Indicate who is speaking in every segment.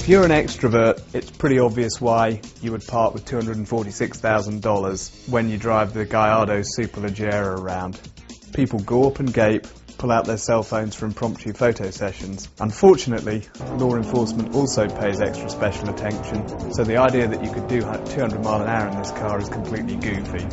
Speaker 1: If you're an extrovert, it's pretty obvious why you would part with $246,000 when you drive the Gallardo Superleggera around. People gawp and gape, pull out their cell phones for impromptu photo sessions. Unfortunately, law enforcement also pays extra special attention, so the idea that you could do 200 mile an hour in this car is completely goofy.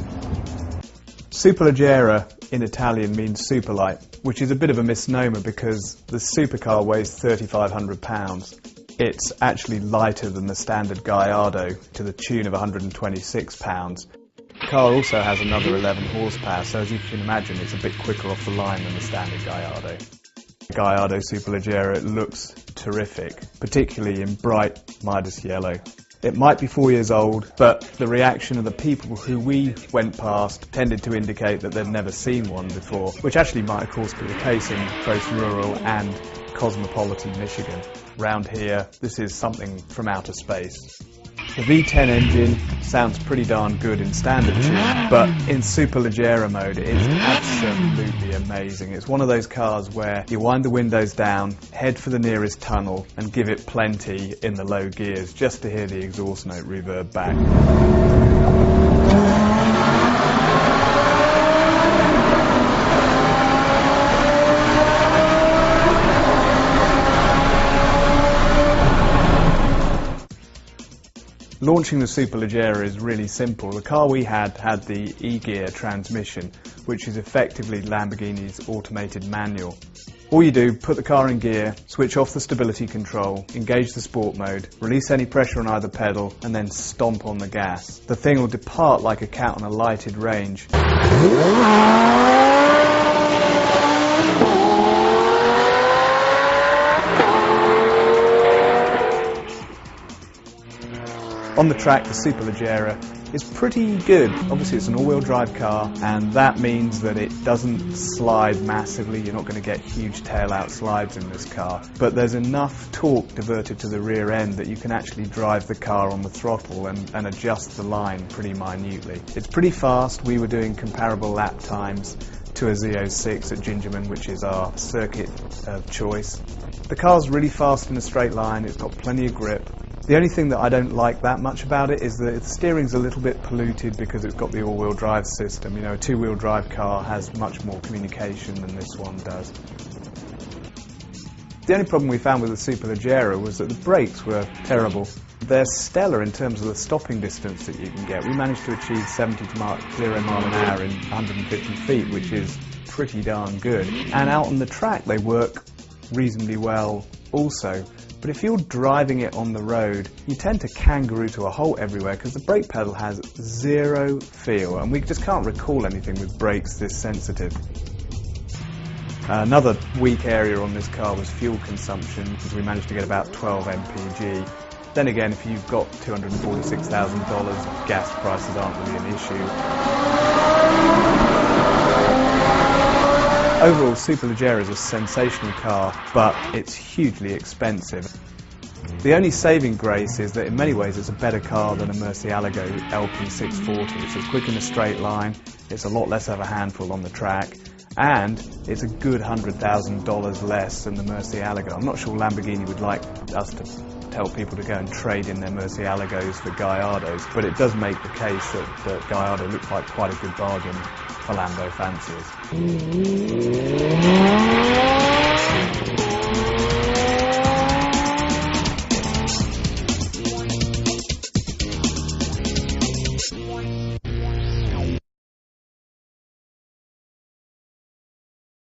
Speaker 1: Superleggera in Italian means super light, which is a bit of a misnomer because the supercar weighs 3,500 pounds. It's actually lighter than the standard Gallardo to the tune of 126 pounds. The car also has another 11 horsepower, so as you can imagine it's a bit quicker off the line than the standard Gallardo. The Gallardo Superleggera looks terrific, particularly in bright Midas yellow. It might be 4 years old, but the reaction of the people who we went past tended to indicate that they'd never seen one before, which actually might of course be the case in both rural and cosmopolitan Michigan. Round here, this is something from outer space. The V10 engine sounds pretty darn good in standard tune, but in Superleggera mode it's absolutely amazing. It's one of those cars where you wind the windows down, head for the nearest tunnel and give it plenty in the low gears just to hear the exhaust note reverb back. Launching the Superleggera is really simple. The car we had the E-gear transmission, which is effectively Lamborghini's automated manual. All you do, put the car in gear, switch off the stability control, engage the sport mode, release any pressure on either pedal, and then stomp on the gas. The thing will depart like a cat on a lighted range. On the track, the Superleggera is pretty good. Obviously it's an all-wheel drive car, and that means that it doesn't slide massively. You're not going to get huge tail-out slides in this car. But there's enough torque diverted to the rear end that you can actually drive the car on the throttle and adjust the line pretty minutely. It's pretty fast. We were doing comparable lap times to a Z06 at Gingerman, which is our circuit of choice. The car's really fast in a straight line. It's got plenty of grip. The only thing that I don't like that much about it is that the steering's a little bit polluted because it's got the all-wheel drive system. You know, a two-wheel drive car has much more communication than this one does. The only problem we found with the Superleggera was that the brakes were terrible. They're stellar in terms of the stopping distance that you can get. We managed to achieve 0 mile an hour in 150 feet, which is pretty darn good. And out on the track they work reasonably well also. But if you're driving it on the road, you tend to kangaroo to a halt everywhere because the brake pedal has zero feel, and we just can't recall anything with brakes this sensitive. Another weak area on this car was fuel consumption, because we managed to get about 12 mpg. Then again, if you've got $246,000, gas prices aren't really an issue. Overall, Superleggera is a sensational car, but it's hugely expensive. The only saving grace is that in many ways it's a better car than a Murcielago LP640. It's quick in a straight line, it's a lot less of a handful on the track, and it's a good $100,000 less than the Murcielago. I'm not sure Lamborghini would like us to tell people to go and trade in their Murcielagos for Gallardos, but it does make the case that Gallardo looks like quite a good bargain for Lambo fanciers.